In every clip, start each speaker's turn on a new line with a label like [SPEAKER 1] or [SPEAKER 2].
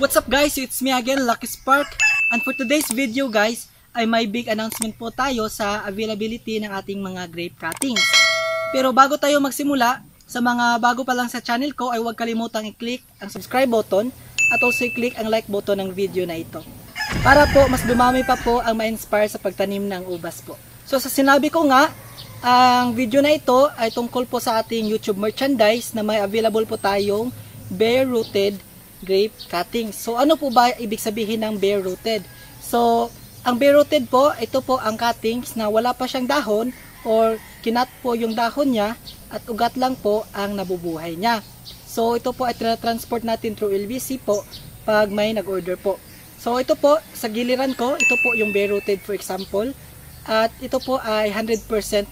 [SPEAKER 1] What's up guys, it's me again, Lucky Spark. And for today's video guys, ay may big announcement po tayo sa availability ng ating mga grape cuttings. Pero bago tayo magsimula, sa mga bago pa lang sa channel ko ay huwag kalimutang i-click ang subscribe button at also i-click ang like button ng video na ito. Para po mas dumami pa po ang ma-inspire sa pagtanim ng ubas po. So sa sinabi ko nga, ang video na ito ay tungkol po sa ating YouTube merchandise na may available po tayong bare-rooted grape cuttings. So ano po ba ibig sabihin ng bare-rooted? So ang bare-rooted po, ito po ang cuttings na wala pa siyang dahon or kinat po yung dahon niya at ugat lang po ang nabubuhay niya. So ito po ay transport natin through LBC po pag may nag-order po. So ito po sa giliran ko, ito po yung bare-rooted for example. At ito po ay 100%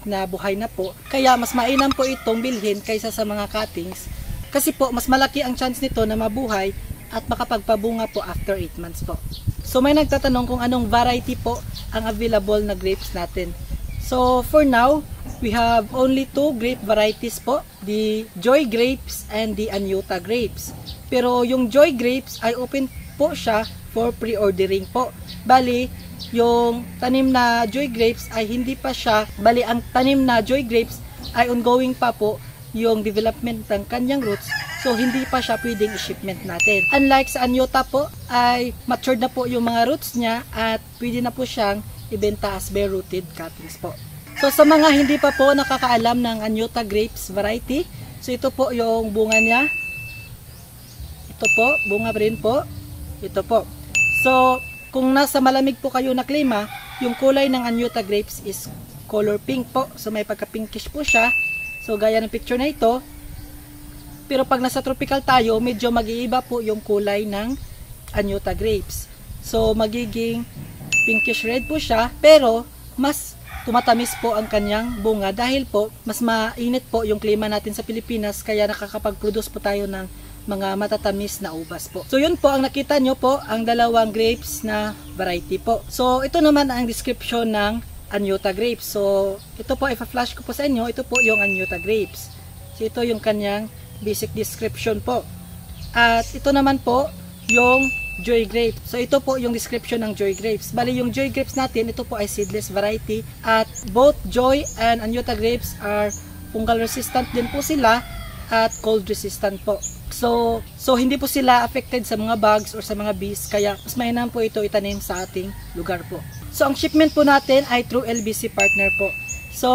[SPEAKER 1] na buhay na po. Kaya mas mainam po itong bilhin kaysa sa mga cuttings. Kasi po mas malaki ang chance nito na mabuhay at makapagpabunga po after 8 months po. So may nagtatanong kung anong variety po ang available na grapes natin. So for now, we have only 2 grape varieties po. The Joy Grapes and the Anyuta Grapes. Pero yung Joy Grapes ay open po siya for pre-ordering po. Bali, yung tanim na Joy Grapes ay hindi pa siya, bali ang tanim na Joy Grapes ay ongoing pa po yung development ng kanyang roots, so hindi pa siya pwedeng i-shipment natin. Unlike sa Anyuta po, ay matured na po yung mga roots niya at pwede na po siyang ibenta as bare-rooted cuttings po. So sa mga hindi pa po nakakaalam ng Anyuta Grapes variety, so ito po yung bunga niya. Ito po, bunga rin po. Ito po. So kung nasa malamig po kayo na klima, yung kulay ng Anyuta Grapes is color pink po. So may pagka-pinkish po siya. So gaya ng picture na ito. Pero pag nasa tropical tayo, medyo mag-iiba po yung kulay ng Anyuta Grapes. So magiging pinkish red po siya, pero mas tumatamis po ang kanyang bunga dahil po mas mainit po yung klima natin sa Pilipinas, kaya nakakapag-produce po tayo ng mga matatamis na ubas po. So yun po ang nakita nyo po, ang dalawang grapes na variety po. So ito naman ang description ng Anyuta Grapes. So ito po, ipa-flash ko po sa inyo, ito po yung Anyuta Grapes. So ito yung kanyang basic description po. At ito naman po yung Joy Grapes. So ito po yung description ng Joy Grapes. Bali yung Joy Grapes natin, ito po ay seedless variety. At both Joy and Anyuta Grapes are fungal resistant din po sila at cold resistant po. So hindi po sila affected sa mga bugs or sa mga bees, kaya mas mainam po ito itanim sa ating lugar po. So ang shipment po natin ay through LBC partner po. So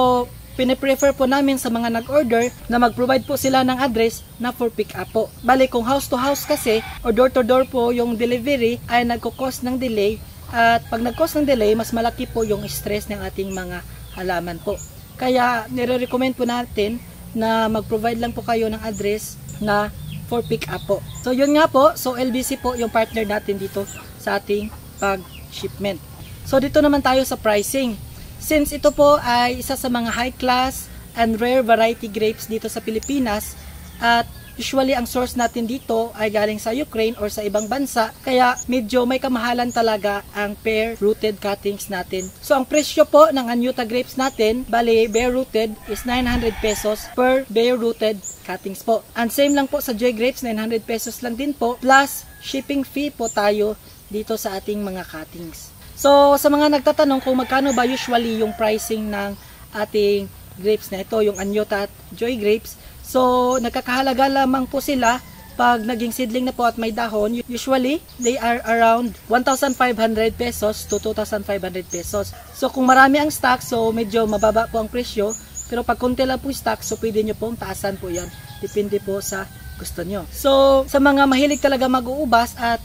[SPEAKER 1] pine-prefer po namin sa mga nag-order na mag-provide po sila ng address na for pick up po. Bali kung house to house kasi or door to door po yung delivery ay nagko-cause ng delay, at pag nag-cause ng delay mas malaki po yung stress ng ating mga halaman po. Kaya nire-recommend po natin na mag-provide lang po kayo ng address na for pick up po. So yun nga po, so LBC po yung partner natin dito sa ating pag-shipment. So dito naman tayo sa pricing. Since ito po ay isa sa mga high class and rare variety grapes dito sa Pilipinas, at usually ang source natin dito ay galing sa Ukraine or sa ibang bansa, kaya medyo may kamahalan talaga ang bare-rooted cuttings natin. So ang presyo po ng Anyuta Grapes natin, bali bare-rooted is 900 pesos per bare-rooted cuttings po. And same lang po sa Joy Grapes, 900 pesos lang din po, plus shipping fee po tayo dito sa ating mga cuttings. So sa mga nagtatanong kung magkano ba usually yung pricing ng ating grapes na ito, yung Anyuta at Joy Grapes, so nagkakahalaga lamang po sila pag naging seedling na po at may dahon. Usually they are around 1,500 pesos to 2,500 pesos. So kung marami ang stock, so medyo mababa po ang presyo, pero pag konti lang po stock, so pwede nyo pong taasan po yan, depende po sa gusto nyo. So sa mga mahilig talaga mag-uubas at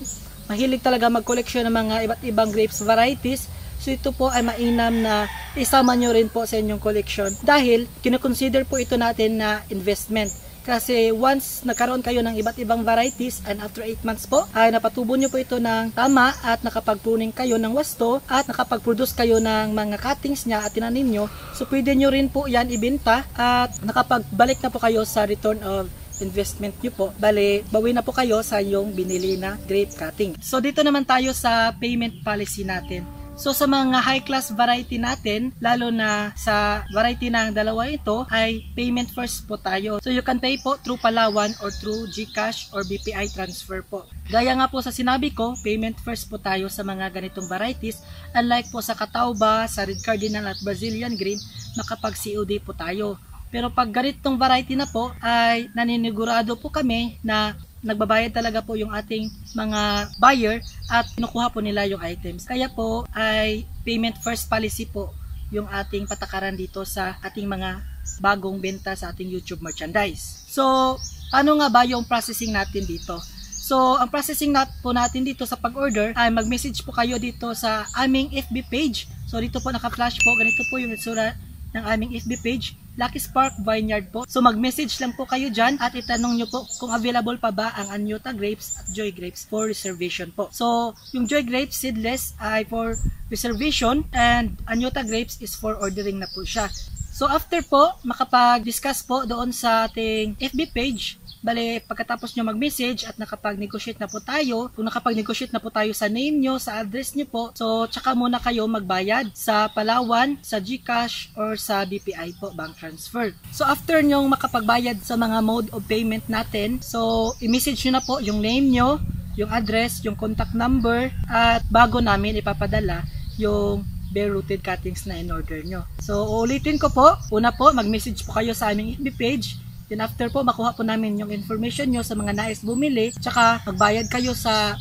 [SPEAKER 1] mahilig talaga mag-collection ng mga iba't ibang grapes varieties, so ito po ay mainam na isama nyo rin po sa inyong collection dahil kinoconsider po ito natin na investment. Kasi once nagkaroon kayo ng iba't ibang varieties and after 8 months po ay napatubo nyo po ito ng tama at nakapag-pruning kayo ng wasto at nakapag-produce kayo ng mga cuttings niya at tinanim nyo, so pwede nyo rin po yan ibenta at nakapagbalik na po kayo sa return of investment nyo po. Bale, bawi na po kayo sa yung binili na grape cutting. So dito naman tayo sa payment policy natin. So sa mga high class variety natin, lalo na sa variety ng dalawa ito, ay payment first po tayo. So you can pay po through Palawan or through GCash or BPI transfer po. Gaya nga po sa sinabi ko, payment first po tayo sa mga ganitong varieties. Unlike po sa Catawba, sa Red Cardinal at Brazilian Green, makapag COD po tayo. Pero pag ganitong variety na po, ay naninigurado po kami na nagbabayad talaga po yung ating mga buyer at kinukuha po nila yung items. Kaya po ay payment first policy po yung ating patakaran dito sa ating mga bagong benta sa ating YouTube merchandise. So, ano nga ba yung processing natin dito? So, ang processing po natin dito sa pag-order ay mag-message po kayo dito sa aming FB page. So, dito po naka-flash po, ganito po yung itsura ng aming FB page, Lucky Spark Vineyard po. So mag-message lang po kayo dyan at itanong nyo po kung available pa ba ang Anyota Grapes at Joy Grapes for reservation po. So yung Joy Grapes seedless ay for reservation and Anyota Grapes is for ordering na po siya. So after po, makapag-discuss po doon sa ating FB page, bale pagkatapos nyo mag-message at nakapag-negotiate na po tayo, kung nakapag-negotiate na po tayo sa name nyo, sa address nyo po, so tsaka muna kayo magbayad sa Palawan, sa GCash, or sa BPI po, bank transfer. So after nyong makapagbayad sa mga mode of payment natin, so i-message nyo na po yung name nyo, yung address, yung contact number, at bago namin ipapadala yung bare rooted cuttings na in-order nyo. So uulitin ko po, una po, mag-message po kayo sa aming FB page. Then after po, makuha po namin yung information nyo sa mga nais bumili. Tsaka magbayad kayo sa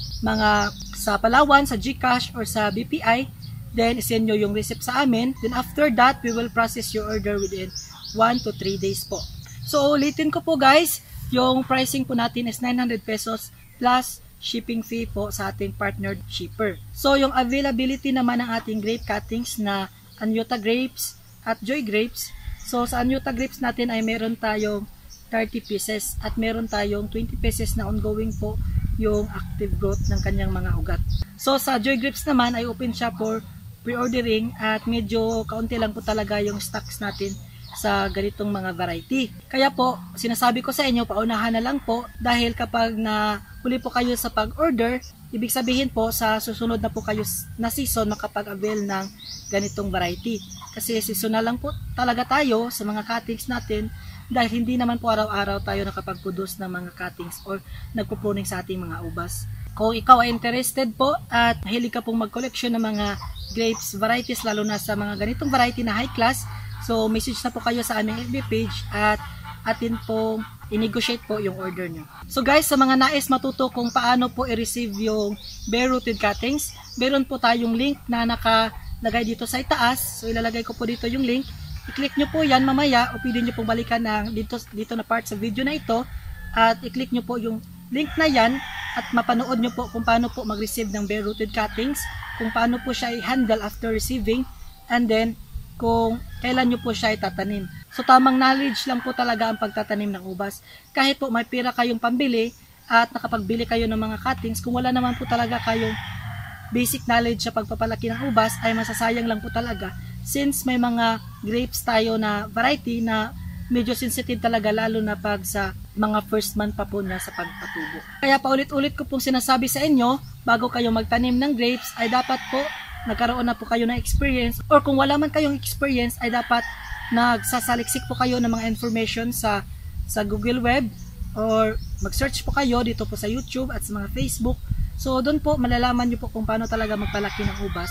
[SPEAKER 1] Palawan, sa GCash, or sa BPI. Then isend nyo yung receipt sa amin. Then after that, we will process your order within 1 to 3 days po. So ulitin ko po guys, yung pricing po natin is 900 pesos plus shipping fee po sa ating partnered shipper. So yung availability naman ng ating grape cuttings na Anyota Grapes at Joy Grapes. So sa Anyota Grapes natin ay meron tayong 30 pieces at meron tayong 20 pieces na ongoing po yung active growth ng kanyang mga ugat. So sa Joy Grapes naman ay open siya for pre-ordering at medyo kaunti lang po talaga yung stocks natin sa ganitong mga variety. Kaya po, sinasabi ko sa inyo, paunahan na lang po dahil kapag huli po kayo sa pag-order, ibig sabihin po sa susunod na po kayo na season makapag-avail ng ganitong variety. Kasi seasonal lang po talaga tayo sa mga cuttings natin dahil hindi naman po araw-araw tayo nakapag-produce ng mga cuttings or nagpo-pruning sa ating mga ubas. Kung ikaw ay interested po at mahilig ka pong mag-collection ng mga grapes varieties lalo na sa mga ganitong variety na high class, so message na po kayo sa aming FB page at atin pong i-negotiate po yung order nyo. So guys, sa mga nais matuto kung paano po i-receive yung bare rooted cuttings, meron po tayong link na nakalagay dito sa itaas. So ilalagay ko po dito yung link. I-click nyo po yan mamaya o pwede nyo pong balikan ng dito na part sa video na ito at i-click nyo po yung link na yan at mapanood nyo po kung paano po mag-receive ng bare rooted cuttings, kung paano po siya i-handle after receiving, and then kung kailan nyo po siya itatanim. So tamang knowledge lang po talaga ang pagtatanim ng ubas. Kahit po may pira kayong pambili at nakapagbili kayo ng mga cuttings, kung wala naman po talaga kayong basic knowledge sa pagpapalaki ng ubas, ay masasayang lang po talaga. Since may mga grapes tayo na variety na medyo sensitive talaga lalo na pag sa mga first month pa po niya sa pagpatubo. Kaya paulit-ulit ko pong sinasabi sa inyo, bago kayo magtanim ng grapes ay dapat po nagkaroon na po kayo ng experience, or kung wala man kayong experience ay dapat nagsasaliksik po kayo ng mga information sa Google Web, or mag-search po kayo dito po sa YouTube at sa mga Facebook. So doon po malalaman nyo po kung paano talaga magpalaki ng ubas.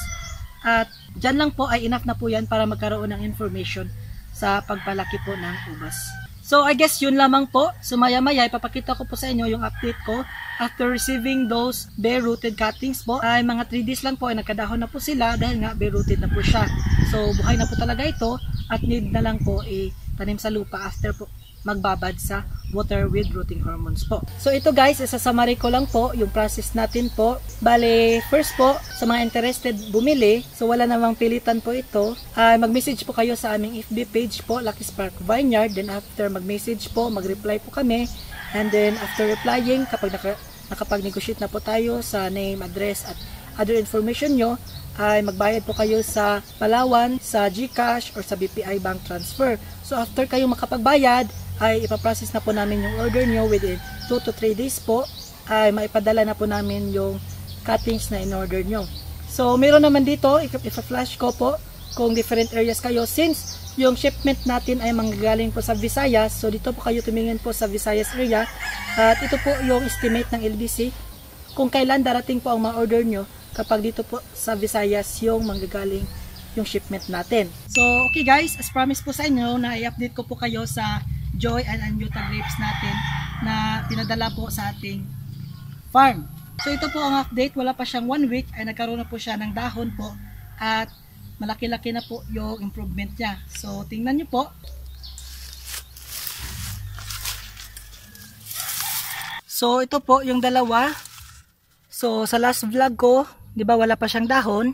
[SPEAKER 1] At dyan lang po ay enough na po yan para magkaroon ng information sa pagpalaki po ng ubas. So I guess yun lamang po. So maya-maya ipapakita ko po sa inyo yung update ko after receiving those bare rooted cuttings po. Ay mga 3 days lang po ay nagkadahon na po sila dahil nga bare rooted na po siya. So buhay na po talaga ito at need na lang po itanim sa lupa after po magbabad sa water with rooting hormones po. So ito guys, isasummary ko lang po yung process natin po. Bale, first po, sa mga interested bumili, so wala namang pilitan po ito, mag-message po kayo sa aming FB page po, Lucky Spark Vineyard. Then after mag-message po, mag-reply po kami. And then after replying, kapag nakapag-negotiate na po tayo sa name, address at other information nyo, ay magbayad po kayo sa Palawan, sa GCash, or sa BPI bank transfer. So after kayo makapagbayad, ay ipaprocess na po namin yung order nyo within 2 to 3 days po, ay maipadala na po namin yung cuttings na in-order nyo. So meron naman dito, ipa-flash ko po kung different areas kayo. Since yung shipment natin ay manggagaling po sa Visayas, so dito po kayo tumingin po sa Visayas area. At ito po yung estimate ng LBC kung kailan darating po ang mga order nyo kapag dito po sa Visayas yung manggagaling yung shipment natin. So okay guys, as promised po sa inyo na i-update ko po kayo sa Joy and Anyuta grapes natin na pinadala po sa ating farm. So ito po ang update, wala pa siyang 1 week ay nagkaroon na po siya ng dahon po at malaki-laki na po yung improvement niya. So tingnan nyo po. So ito po yung dalawa. So sa last vlog ko, di ba wala pa siyang dahon?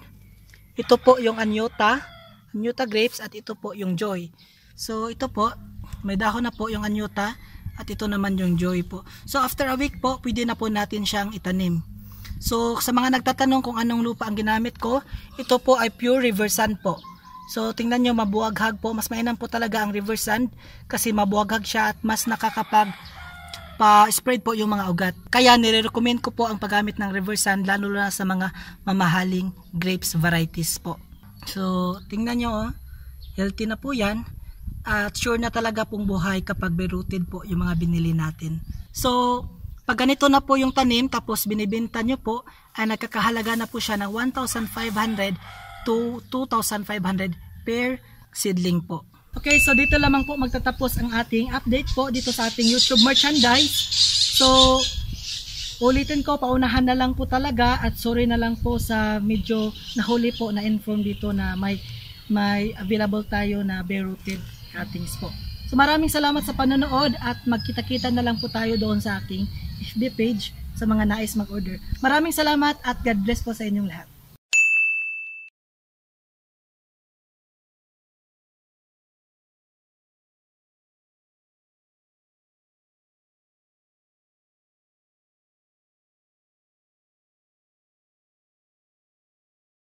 [SPEAKER 1] Ito po yung Anyuta grapes at ito po yung Joy. So ito po, may dahon na po yung Anyuta at ito naman yung Joy po. So after a week po, pwede na po natin siyang itanim. So sa mga nagtatanong kung anong lupa ang ginamit ko, ito po ay pure river sand po. So tingnan nyo, mabuhaghag po. Mas mainam po talaga ang river sand kasi mabuhaghag siya at mas nakakapag pa-spread po yung mga ugat. Kaya nire-recommend ko po ang paggamit ng river sand lalo na sa mga mamahaling grapes varieties po. So tingnan nyo, healthy na po yan. At sure na talaga pong buhay kapag rooted po yung mga binili natin. So pag ganito na po yung tanim tapos binibenta nyo po, ay nagkakahalaga na po siya ng 1,500 to 2,500 per seedling po. Okay, so dito lamang po magtatapos ang ating update po dito sa ating YouTube merchandise. So ulitin ko, paunahan na lang po talaga at sorry na lang po sa medyo nahuli po na inform dito na may available tayo na bare rooted cuttings po. So maraming salamat sa panonood at magkita-kita na lang po tayo doon sa aking FB page sa mga nais mag-order. Maraming salamat at God bless po sa inyong lahat.